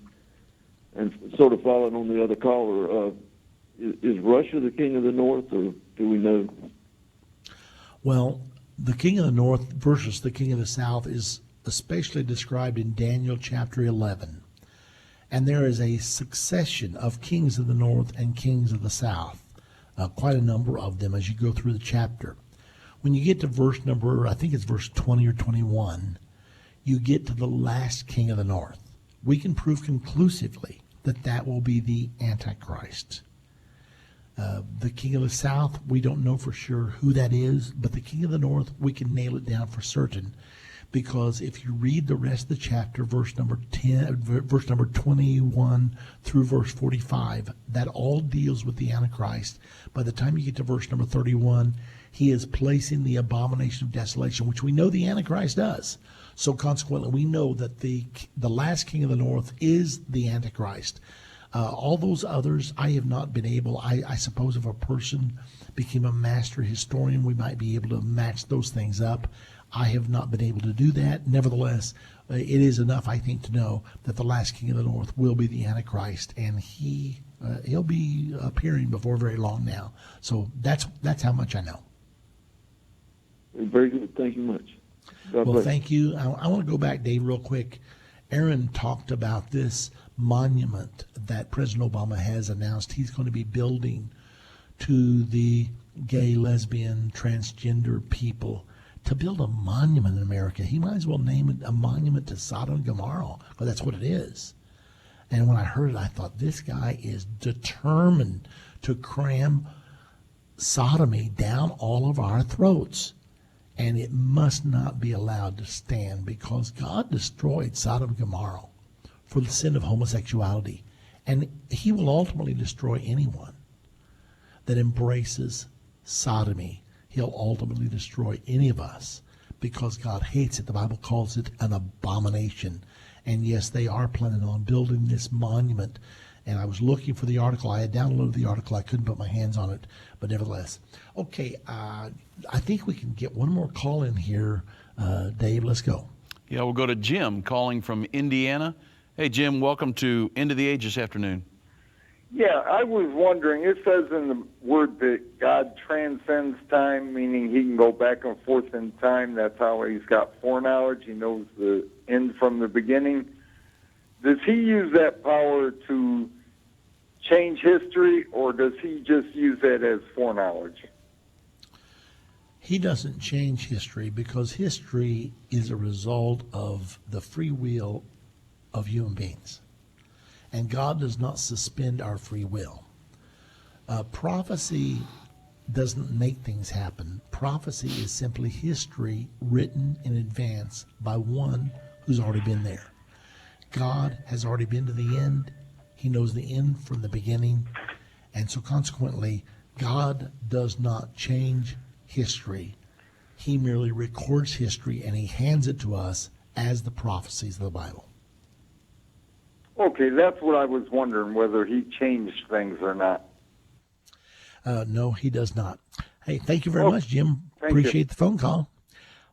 sort of following on the other caller, is Russia the king of the north, or do we know? Well, the king of the north versus the king of the south is especially described in Daniel chapter 11. And there is a succession of kings of the north and kings of the south, quite a number of them as you go through the chapter. When you get to verse number, I think it's verse 20 or 21, you get to the last king of the north. We can prove conclusively that that will be the Antichrist. The king of the south, we don't know for sure who that is, but the king of the north, we can nail it down for certain. Because if you read the rest of the chapter, verse number 21 through verse 45, that all deals with the Antichrist. By the time you get to verse number 31, he is placing the abomination of desolation, which we know the Antichrist does. So consequently, we know that the last king of the north is the Antichrist. All those others, I have not been able. I suppose if a person became a master historian, we might be able to match those things up. I have not been able to do that. Nevertheless, it is enough, I think, to know that the last king of the north will be the Antichrist, and he'll be appearing before very long now. So that's how much I know. Very good. Thank you much. God Well, bless. thank you. I want to go back, Dave, real quick. Aaron talked about this monument that President Obama has announced he's going to be building to the gay, lesbian, transgender people. To build a monument in America, he might as well name it a monument to Sodom and Gomorrah, because that's what it is. And when I heard it, I thought, this guy is determined to cram sodomy down all of our throats. And it must not be allowed to stand, because God destroyed Sodom and Gomorrah for the sin of homosexuality. And he will ultimately destroy anyone that embraces sodomy. He'll ultimately destroy any of us because God hates it. The Bible calls it an abomination. And yes, they are planning on building this monument. And I was looking for the article. I had downloaded the article. I couldn't put my hands on it, but nevertheless. Okay, I think we can get one more call in here. Dave, let's go. Yeah, we'll go to Jim calling from Indiana. Hey, Jim, welcome to End of the Age this afternoon. Yeah, I was wondering, it says in the word that God transcends time, meaning he can go back and forth in time. That's how he's got foreknowledge. He knows the end from the beginning. Does he use that power to change history, or does he just use that as foreknowledge? He doesn't change history, because history is a result of the free will of human beings. And God does not suspend our free will. Prophecy doesn't make things happen. Prophecy is simply history written in advance by one who's already been there. God has already been to the end. He knows the end from the beginning. And so consequently, God does not change history. He merely records history, and he hands it to us as the prophecies of the Bible. Okay, that's what I was wondering, whether he changed things or not. No, he does not. Hey, thank you very much, Jim. Thank Appreciate you. the phone call.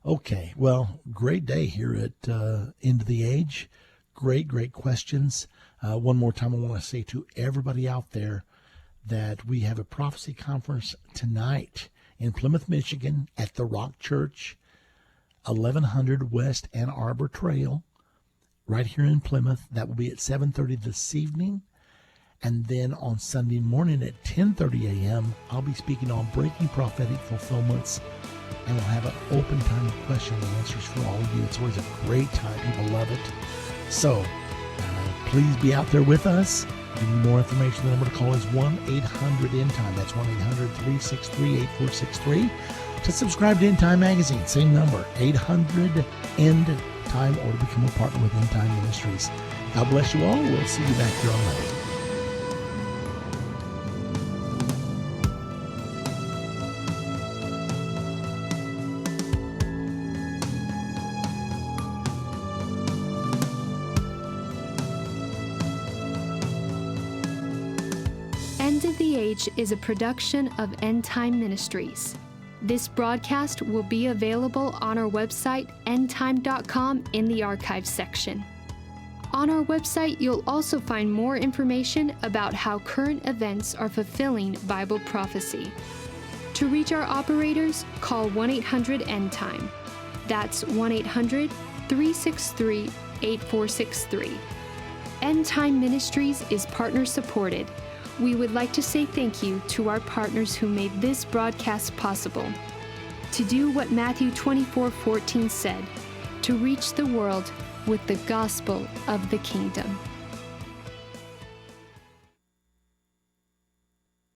Okay, well, great day here at End of the Age. Great questions. One more time, I want to say to everybody out there that we have a prophecy conference tonight in Plymouth, Michigan at the Rock Church, 1100 West Ann Arbor Trail, right here in Plymouth. That will be at 7:30 this evening. And then on Sunday morning at 10:30 a.m., I'll be speaking on breaking prophetic fulfillments, and we'll have an open time of question and answers for all of you. It's always a great time. People love it. So please be out there with us. If you need more information, the number to call is 1-800-END-TIME. That's 1-800-363-8463. To subscribe to Endtime Magazine, same number, 800-END-TIME, or to become a partner with Endtime Ministries. God bless you all. We'll see you back here on Monday. End of the Age is a production of Endtime Ministries. This broadcast will be available on our website, endtime.com, in the archives section. On our website, you'll also find more information about how current events are fulfilling Bible prophecy. To reach our operators, call 1-800-END-TIME. That's 1-800-363-8463. Endtime Ministries is partner supported. We would like to say thank you to our partners who made this broadcast possible. To do what Matthew 24:14 said, to reach the world with the gospel of the kingdom.